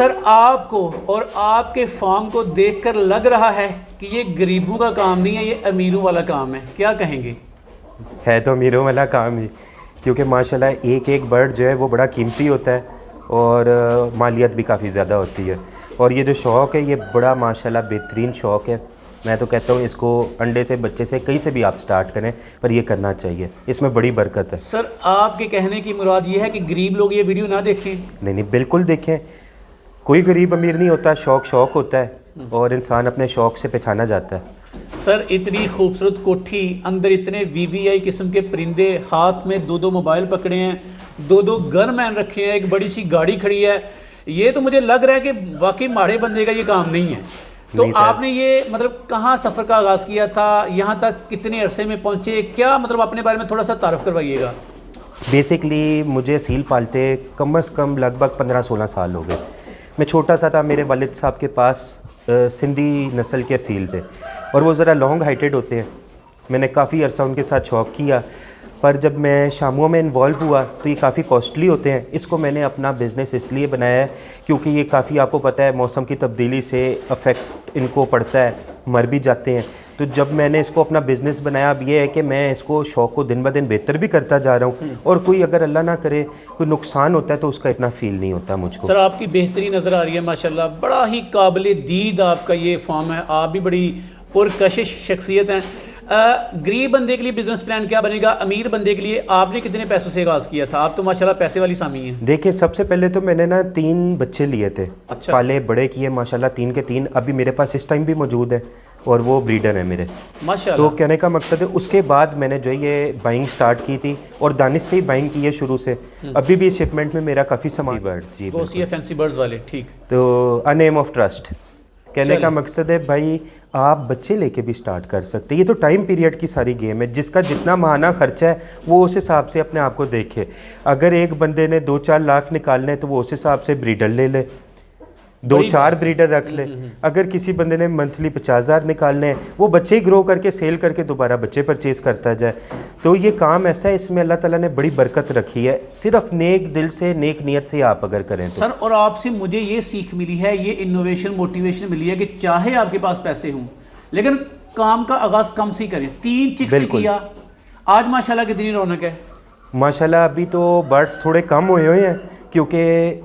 Sir आपको और आपके फार्म को देखकर लग रहा है कि ये गरीबों का काम नहीं है, ये अमीरों वाला काम है, क्या कहेंगे? है तो अमीरों वाला काम ही, क्योंकि माशाल्लाह एक एक बर्ड जो है वो बड़ा कीमती होता है और मालियत भी काफ़ी ज़्यादा होती है। और ये जो शौक़ है ये बड़ा माशाल्लाह बेहतरीन शौक़ है। मैं तो कहता हूँ इसको अंडे से बच्चे से कहीं से भी आप स्टार्ट करें, पर ये करना चाहिए, इसमें बड़ी बरकत है। सर आपके कहने की मुराद ये है कि गरीब लोग ये वीडियो ना देखें? नहीं, बिल्कुल देखें। कोई गरीब अमीर नहीं होता, शौक़ होता है और इंसान अपने शौक़ से पहचाना जाता है। सर इतनी खूबसूरत कोठी, अंदर इतने वीवीआई किस्म के परिंदे, हाथ में दो दो मोबाइल पकड़े हैं, दो गनमैन रखे हैं, एक बड़ी सी गाड़ी खड़ी है। ये तो मुझे लग रहा है कि वाकई माड़े बंदे का ये काम नहीं है। तो आपने ये मतलब कहाँ सफ़र का आगाज़ किया था, यहाँ तक कितने अरसे में पहुँचे, क्या मतलब अपने बारे में थोड़ा सा तारुफ करवाइएगा। बेसिकली मुझे सील पालते कम से कम लगभग 15-16 साल हो गए। मैं छोटा सा था, मेरे वालिद साहब के पास सिंधी नस्ल के सील थे और वो ज़रा लॉन्ग हाइटेड होते हैं। मैंने काफ़ी अरसा उनके साथ शौक़ किया, पर जब मैं शामुओं में इन्वॉल्व हुआ तो ये काफ़ी कॉस्टली होते हैं। इसको मैंने अपना बिज़नेस इसलिए बनाया है क्योंकि ये काफ़ी, आपको पता है, मौसम की तब्दीली से अफेक्ट इनको पड़ता है, मर भी जाते हैं। तो जब मैंने इसको अपना बिज़नेस बनाया, अब ये है कि मैं इसको शौक़ को दिन ब दिन बेहतर भी करता जा रहा हूँ और कोई अगर अल्लाह ना करे कोई नुकसान होता है तो उसका इतना फ़ील नहीं होता मुझको। सर आपकी बेहतरी नज़र आ रही है माशाल्लाह, बड़ा ही काबिल दीद आपका ये फार्म है, आप भी बड़ी पुरकशिश शख्सियत हैं। गरीब बंदे के लिए बिजनेस प्लान क्या बनेगा, अमीर बंदे के लिए आपने कितने पैसों से आगाज़ किया था? आप तो माशाल्लाह पैसे वाली सामी हैं। देखिए सबसे पहले तो मैंने ना 3 बच्चे लिए थे। अच्छा। पाले बड़े किए माशाल्लाह, 3 के 3 अभी मेरे पास इस टाइम भी मौजूद है और वो ब्रीडर है मेरे माशाल्लाह। तो कहने का मकसद है, उसके बाद मैंने जो है ये बाइंग स्टार्ट की थी और दानिश से ही बाइंग की है शुरू से। अभी भी शिपमेंट में मेरा काफ़ी सामान बर्ड्स, जी फैंसी बर्ड्स वाले, ठीक। तो अ नेम ऑफ ट्रस्ट, कहने का मकसद है भाई आप बच्चे लेके भी स्टार्ट कर सकते हैं। ये तो टाइम पीरियड की सारी गेम है, जिसका जितना माहाना खर्चा है वो उस हिसाब से अपने आप को देखे। अगर एक बंदे ने 2-4 लाख निकालने तो वो उस हिसाब से ब्रीडर ले ले, 2-4 ब्रीडर रख ले। अगर किसी बंदे ने मंथली 50,000 निकालने हैं, वो बच्चे ही ग्रो करके सेल करके दोबारा बच्चे परचेज करता जाए। तो ये काम ऐसा है, इसमें अल्लाह ताला ने बड़ी बरकत रखी है, सिर्फ नेक दिल से, नेक नीयत से आप अगर करें तो। सर और आपसे मुझे ये सीख मिली है, ये इनोवेशन मोटिवेशन मिली है कि चाहे आपके पास पैसे हों लेकिन काम का आगाज़ कम से ही करें। 3 चिक्स से किया, आज माशाल्लाह कितनी रौनक है माशाल्लाह। अभी तो बर्ड्स थोड़े कम हुए हैं क्योंकि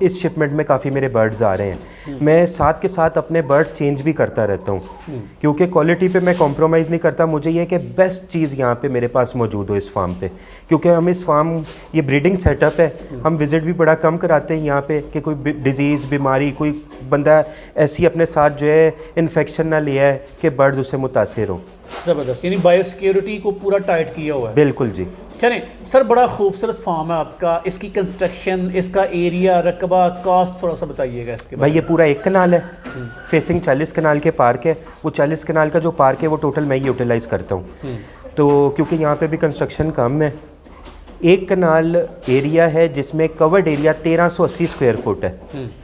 इस शिपमेंट में काफ़ी मेरे बर्ड्स आ रहे हैं। मैं साथ के साथ अपने बर्ड्स चेंज भी करता रहता हूँ क्योंकि क्वालिटी पे मैं कॉम्प्रोमाइज़ नहीं करता। मुझे ये कि बेस्ट चीज़ यहाँ पे मेरे पास मौजूद हो इस फार्म पे, क्योंकि हम इस फार्म, ये ब्रीडिंग सेटअप है, हम विज़िट भी बड़ा कम कराते हैं यहाँ पे कि कोई डिज़ीज़ बीमारी, कोई बंदा ऐसी अपने साथ जो है इन्फेक्शन ना लिया है कि बर्ड्स उससे मुतासिर हो। ज़बरदस्त, यानी बायोसिक्योरिटी को पूरा टाइट किया हुआ है। बिल्कुल जी। चलें सर, बड़ा खूबसूरत फार्म है आपका, इसकी कंस्ट्रक्शन, इसका एरिया, रकबा, कॉस्ट थोड़ा सा बताइएगा इसके भाई। ये पूरा 1 कनाल है, फेसिंग 40 कनाल के पार्क है। वो 40 कनाल का जो पार्क है वो टोटल मैं यूटिलाइज़ करता हूँ। तो क्योंकि यहाँ पे भी कंस्ट्रक्शन कम है, 1 कनाल एरिया है जिसमें कवर्ड एरिया 1380 स्क्वायर फुट है।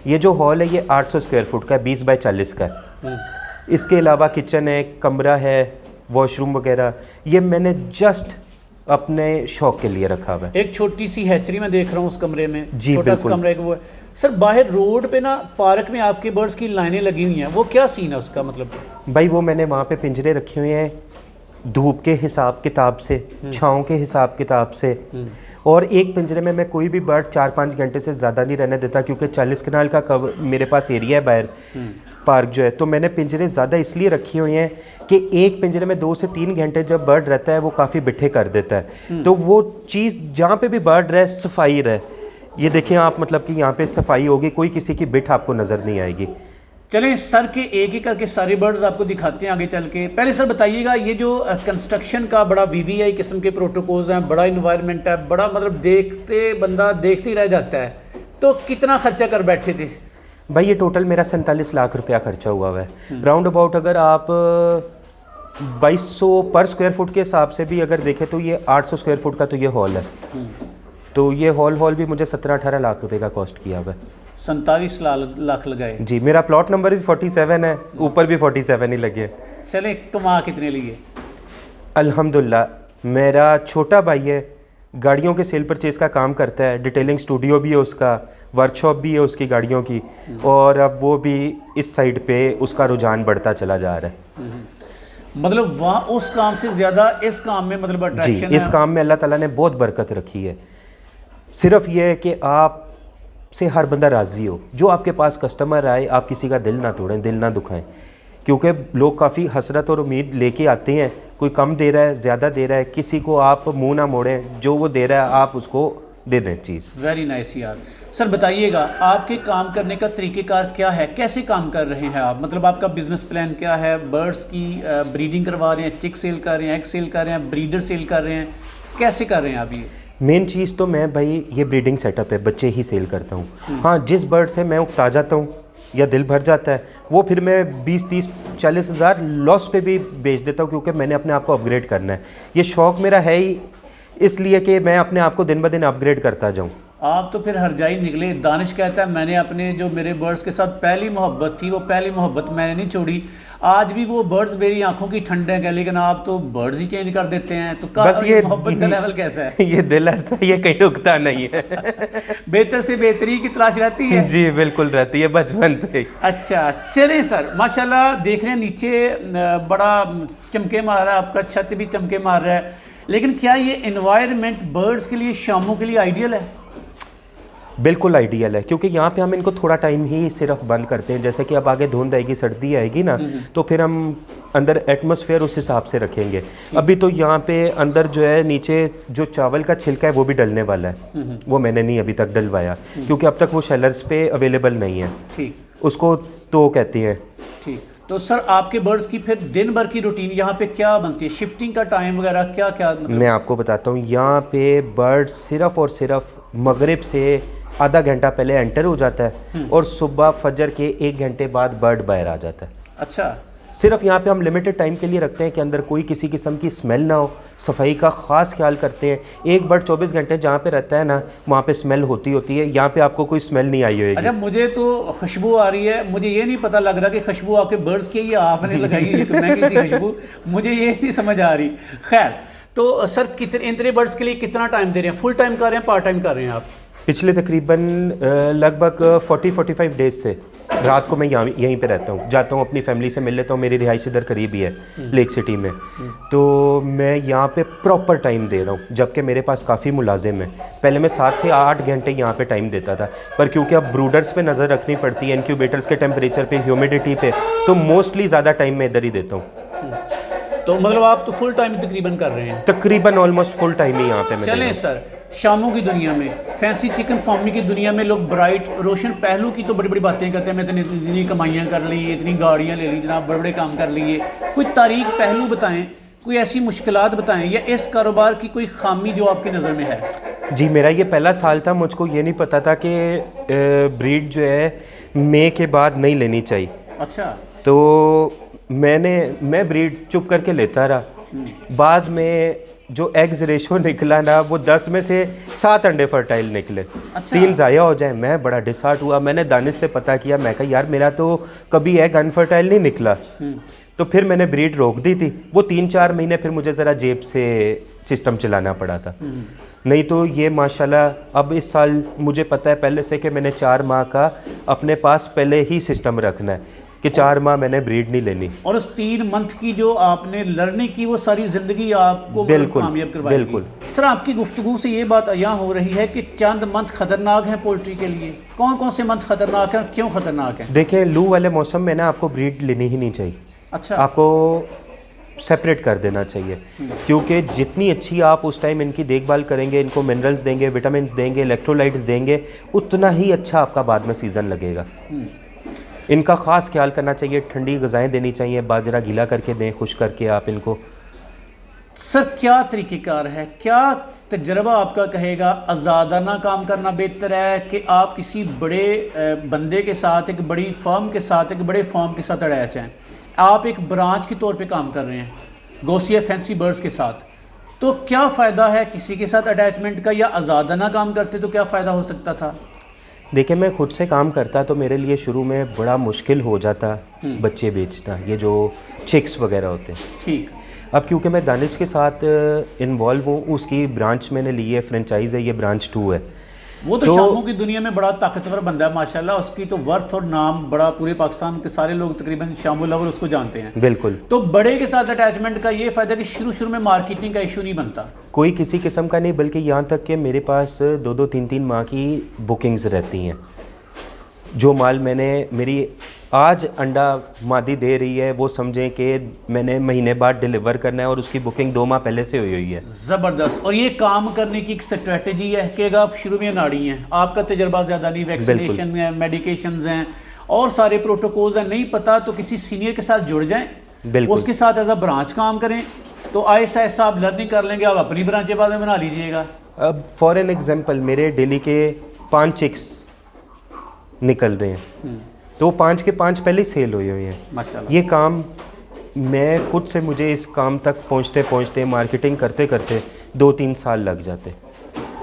ये जो हॉल है ये 800 स्क्वायर फुट का है, 20 बाय 40 का है। इसके अलावा किचन है, कमरा है, वॉशरूम वगैरह, ये मैंने जस्ट अपने शौक के लिए रखा हुआ है। एक छोटी सी हैचरी मैं देख रहा हूँ उस कमरे में, जी छोटा सा कमरा वो है। सर बाहर रोड पे ना पार्क में आपके बर्ड्स की लाइनें लगी हुई हैं, वो क्या सीन है उसका? मतलब भाई वो मैंने वहाँ पे पिंजरे रखे हुए हैं धूप के हिसाब किताब से, छाँव के हिसाब किताब से, और एक पिंजरे में मैं कोई भी बर्ड 4-5 घंटे से ज़्यादा नहीं रहने देता क्योंकि 40 कनाल का कवर मेरे पास एरिया है बाहर पार्क जो है। तो मैंने पिंजरे ज़्यादा इसलिए रखे हुए हैं कि एक पिंजरे में 2 से 3 घंटे जब बर्ड रहता है वो काफ़ी बिठे कर देता है। तो वो चीज़ जहाँ पे भी बर्ड रहे, सफाई रहे। ये देखें आप, मतलब कि यहाँ पे सफाई होगी, कोई किसी की बिठ आपको नज़र नहीं आएगी। चलें सर के एक एक करके सारे बर्ड्स आपको दिखाते हैं आगे चल के। पहले सर बताइएगा, ये जो कंस्ट्रक्शन का बड़ा वीवीआई किस्म के प्रोटोकॉल्स हैं, बड़ा इन्वायरमेंट है, बड़ा मतलब बंदा देखते ही रह जाता है, तो कितना खर्चा कर बैठे थे? भाई ये टोटल मेरा 47 लाख रुपया खर्चा हुआ है। राउंड अबाउट अगर आप 2200 पर स्क्वायर फुट के हिसाब से भी अगर देखें तो ये 800 स्क्वायर फुट का तो ये हॉल है। तो ये हॉल भी मुझे 17-18 लाख रुपए का कॉस्ट किया हुआ है। 47 लाख लगाए जी। मेरा प्लॉट नंबर भी 47 है, ऊपर भी 47 ही लगे। चले, कमा कितने लिए? अल्हम्दुलिल्लाह, मेरा छोटा भाई है गाड़ियों के सेल परचेज़ का काम करता है, डिटेलिंग स्टूडियो भी है उसका, वर्कशॉप भी है उसकी गाड़ियों की, और अब वो भी इस साइड पे उसका रुझान बढ़ता चला जा रहा है। मतलब वहाँ उस काम से ज़्यादा इस काम में मतलब जी, अट्रैक्शन है। इस काम में अल्लाह ताला ने बहुत बरकत रखी है। सिर्फ ये है कि आप से हर बंदा राज़ी हो, जो आपके पास कस्टमर आए आप किसी का दिल ना तोड़ें, दिल ना दुखाएं, क्योंकि लोग काफ़ी हसरत और उम्मीद लेके आते हैं। कोई कम दे रहा है, ज़्यादा दे रहा है, किसी को आप मुंह ना मोड़ें, जो वो दे रहा है आप उसको दे दें चीज़। वेरी नाइस यार। सर बताइएगा आपके काम करने का तरीक़ेकार क्या है, कैसे काम कर रहे हैं आप, मतलब आपका बिजनेस प्लान क्या है? बर्ड्स की ब्रीडिंग करवा रहे हैं, चिक सेल कर रहे हैं, एग सेल कर रहे हैं, ब्रीडर सेल कर रहे हैं, कैसे कर रहे हैं आप ये? मेन चीज़ तो मैं भाई ये ब्रीडिंग सेटअप है, बच्चे ही सेल करता हूँ। हाँ, जिस बर्ड से मैं उकता जाता हूँ या दिल भर जाता है वो फिर मैं 20-30-40 हज़ार लॉस पे भी बेच देता हूँ, क्योंकि मैंने अपने आप को अपग्रेड करना है। ये शौक़ मेरा है ही इसलिए कि मैं अपने आप को दिन ब दिन अपग्रेड करता जाऊँ। आप तो फिर हरजाई निकले। दानिश कहता है मैंने अपने जो मेरे बर्ड्स के साथ पहली मोहब्बत थी वो पहली मोहब्बत मैंने नहीं छोड़ी, आज भी वो बर्ड्स मेरी आंखों की ठंडक है, लेकिन आप तो बर्ड्स ही चेंज कर देते हैं। तो बस ये मोहब्बत का लेवल कैसा है? ये दिल ऐसा, ये कहीं रुकता नहीं है। बेहतर से बेहतरी की तलाश रहती है। जी बिल्कुल रहती है, बचपन से। अच्छा चले सर, माशाल्लाह देख रहे हैं नीचे बड़ा चमके मार रहा है, आपका छत भी चमके मार रहा है, लेकिन क्या ये एनवायरनमेंट बर्ड्स के लिए, शामों के लिए आइडियल है? बिल्कुल आइडियल है, क्योंकि यहाँ पे हम इनको थोड़ा टाइम ही सिर्फ बंद करते हैं। जैसे कि अब आगे धुंध आएगी, सर्दी आएगी ना, तो फिर हम अंदर एटमॉस्फेयर उस हिसाब से रखेंगे। अभी तो यहाँ पे अंदर जो है नीचे जो चावल का छिलका है वो भी डलने वाला है, वो मैंने नहीं अभी तक डलवाया, क्योंकि अब तक वो शेलर्स पे अवेलेबल नहीं है। ठीक, उसको तो कहते हैं। ठीक। तो सर आपके बर्ड्स की फिर दिन भर की रूटीन यहाँ पे क्या बनती है, शिफ्टिंग का टाइम वगैरह क्या क्या मतलब? मैं आपको बताता हूँ, यहाँ पे बर्ड सिर्फ और सिर्फ मगरिब से आधा घंटा पहले एंटर हो जाता है और सुबह फजर के 1 घंटे बाद बर्ड बाहर आ जाता है। अच्छा, सिर्फ यहाँ पे हम लिमिटेड टाइम के लिए रखते हैं कि अंदर कोई किसी किस्म की स्मेल ना हो, सफाई का ख़ास ख्याल करते हैं। एक बर्ड 24 घंटे जहाँ पे रहता है ना, वहाँ पे स्मेल होती है। यहाँ पे आपको कोई स्मेल नहीं आई होगी। अच्छा, मुझे तो खुशबू आ रही है, मुझे ये नहीं पता लग रहा कि खुशबू आपके बर्ड्स की या आपने लगाई है महंगी सी खुशबू, मुझे ये नहीं समझ आ रही। खैर, तो सर कितने इतने बर्ड्स के लिए कितना टाइम दे रहे हैं? फुल टाइम कर रहे हैं, पार्ट टाइम कर रहे हैं आप? पिछले तकरीबन लगभग 40-45 डेज से रात को मैं यहीं पे रहता हूँ, जाता हूँ अपनी फैमिली से मिल लेता हूँ। मेरी रिहाइश इधर करीब ही है, लेक सिटी में। तो मैं यहाँ पे प्रॉपर टाइम दे रहा हूँ, जबकि मेरे पास काफ़ी मुलाजिम है। पहले मैं 7 से 8 घंटे यहाँ पे टाइम देता था, पर क्योंकि अब ब्रूडर्स पे नज़र रखनी पड़ती है, इंक्यूबेटर्स के टेम्परेचर पे, ह्यूमिडिटी पे, तो मोस्टली ज़्यादा टाइम मैं इधर ही देता हूँ। तो मतलब आप तो फुल टाइम तकरीबन कर रहे हैं? तकरीबन ऑलमोस्ट फुल टाइम ही यहाँ पे मैं। चलें सर, शामों की दुनिया में, फैंसी चिकन फार्मिंग की दुनिया में लोग ब्राइट रोशन पहलू की तो बड़ी बड़ी बातें करते हैं। मैं इतनी कमाइयाँ कर ली, इतनी गाड़ियाँ ले ली जनाब, बड़े बड़े काम कर लिए। कोई तारीख पहलू बताएं, कोई ऐसी मुश्किलात बताएं, या इस कारोबार की कोई खामी जो आपकी नज़र में है? जी, मेरा ये पहला साल था, मुझको ये नहीं पता था कि ब्रीड जो है मई के बाद नहीं लेनी चाहिए। अच्छा, तो मैं ब्रीड चुप करके लेता रहा। बाद में जो एग्स रेशो निकला ना, वो 10 में से 7 अंडे फर्टाइल निकले। अच्छा। 3 ज़ाया हो जाए, मैं बड़ा डिसहार्ट हुआ। मैंने दानिश से पता किया, मैं कहा यार मेरा तो कभी एग अनफर्टाइल नहीं निकला। तो फिर मैंने ब्रीड रोक दी थी। वो 3-4 महीने फिर मुझे ज़रा जेब से सिस्टम चलाना पड़ा था, नहीं तो ये माशाल्लाह अब इस साल मुझे पता है पहले से कि मैंने 4 माह का अपने पास पहले ही सिस्टम रखना है कि 4 माह मैंने ब्रीड नहीं लेनी। और उस 3 मंथ की जो आपने लर्निंग की वो सारी ज़िंदगी आपको बिल्कुल कामयाब करवाएगी। बिल्कुल। सर आपकी गुफ्तगू से ये बात यहाँ हो रही है कि चंद मंथ खतरनाक हैं पोल्ट्री के लिए। कौन कौन से मंथ खतरनाक हैं, क्यों खतरनाक हैं? देखिए, लू वाले मौसम में ना आपको ब्रीड लेनी ही नहीं चाहिए। अच्छा, आपको सेपरेट कर देना चाहिए, क्योंकि जितनी अच्छी आप उस टाइम इनकी देखभाल करेंगे, इनको मिनरल्स देंगे, विटामिन देंगे, इलेक्ट्रोलाइट्स देंगे, उतना ही अच्छा आपका बाद में सीज़न लगेगा। इनका ख़ास ख्याल करना चाहिए, ठंडी ग़िज़ाएँ देनी चाहिए, बाजरा गीला करके दें, खुश करके आप इनको। सर क्या तरीक़ेकार है, क्या तजर्बा आपका कहेगा, आज़ादाना काम करना बेहतर है कि आप किसी बड़े बंदे के साथ, एक बड़ी फर्म के साथ, एक बड़े फॉर्म के साथ अटैच हैं? आप एक ब्रांच के तौर पे काम कर रहे हैं गोसिया फैंसी बर्ड्स के साथ, तो क्या फ़ायदा है किसी के साथ अटैचमेंट का, या आज़ादाना काम करते तो क्या फ़ायदा हो सकता था? देखिए, मैं खुद से काम करता तो मेरे लिए शुरू में बड़ा मुश्किल हो जाता बच्चे बेचना, ये जो चिक्स वगैरह होते हैं। ठीक। अब क्योंकि मैं दानिश के साथ इन्वॉल्व हूँ, उसकी ब्रांच मैंने ली है, फ्रेंचाइज है, ये ब्रांच 2 है। वो तो शामों की दुनिया में बड़ा ताकतवर बंदा है माशाल्लाह, उसकी तो वर्थ और नाम बड़ा पूरे पाकिस्तान के सारे लोग तकरीबन शामो लवर उसको जानते हैं। बिल्कुल। तो बड़े के साथ अटैचमेंट का ये फ़ायदा कि शुरू में मार्केटिंग का इशू नहीं बनता, कोई किसी किस्म का नहीं, बल्कि यहाँ तक कि मेरे पास 2-2 3-3 माह की बुकिंग्स रहती हैं। जो माल मेरी आज अंडा मादी दे रही है, वो समझें कि मैंने महीने बाद डिलीवर करना है और उसकी बुकिंग 2 माह पहले से हुई है। ज़बरदस्त। और ये काम करने की एक स्ट्रेटजी है कि अगर आप शुरू में अनाड़ी हैं, आपका तजर्बा ज़्यादा नहीं, वैक्सीनेशन है, मेडिकेशंस हैं और सारे प्रोटोकॉल्स हैं, नहीं पता, तो किसी सीनियर के साथ जुड़ जाएं, उसके साथ एज अ ब्रांच काम करें, तो आहिस्ता आहिस्ता आप लर्निंग कर लेंगे, आप अपनी ब्रांचें बाद में बना लीजिएगा। अब फॉर एन एग्जांपल मेरे डेली के 5 चिक्स निकल रहे हैं, तो 5 के 5 पहले सेल हुए हैं माशाल्लाह। ये काम मैं खुद से, मुझे इस काम तक पहुंचते मार्केटिंग करते करते 2-3 साल लग जाते।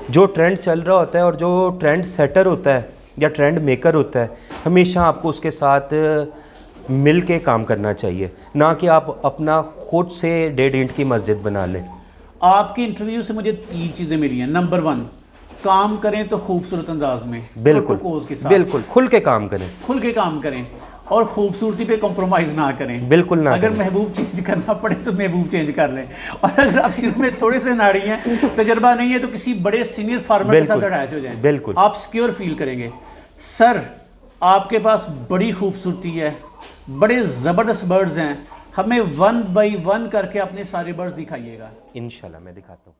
जो ट्रेंड चल रहा होता है और जो ट्रेंड सेटर होता है या ट्रेंड मेकर होता है, हमेशा आपको उसके साथ मिल के काम करना चाहिए, ना कि आप अपना खुद से 1.5 ईंट की मस्जिद बना लें। आपकी इंटरव्यू से मुझे 3 चीज़ें मिली हैं। नंबर 1, काम करें तो खूबसूरत अंदाज में, बिल्कुल के साथ, बिल्कुल खुल के काम करें और खूबसूरती पे कॉम्प्रोमाइज़ ना करें, बिल्कुल ना। अगर महबूब चेंज करना पड़े तो महबूब चेंज कर लें, और अगर आप शुरू में थोड़े से नाड़ी हैं, तजर्बा नहीं है, तो किसी बड़े सीनियर फार्मर के साथ अटैच हो जाएं, बिल्कुल आप सिक्योर फील करेंगे। सर, आपके पास बड़ी खूबसूरती है, बड़े ज़बरदस्त बर्ड्स हैं, हमें 1 बाय 1 करके अपने सारे बर्ड्स दिखाइएगा। इंशाल्लाह मैं दिखाता हूँ।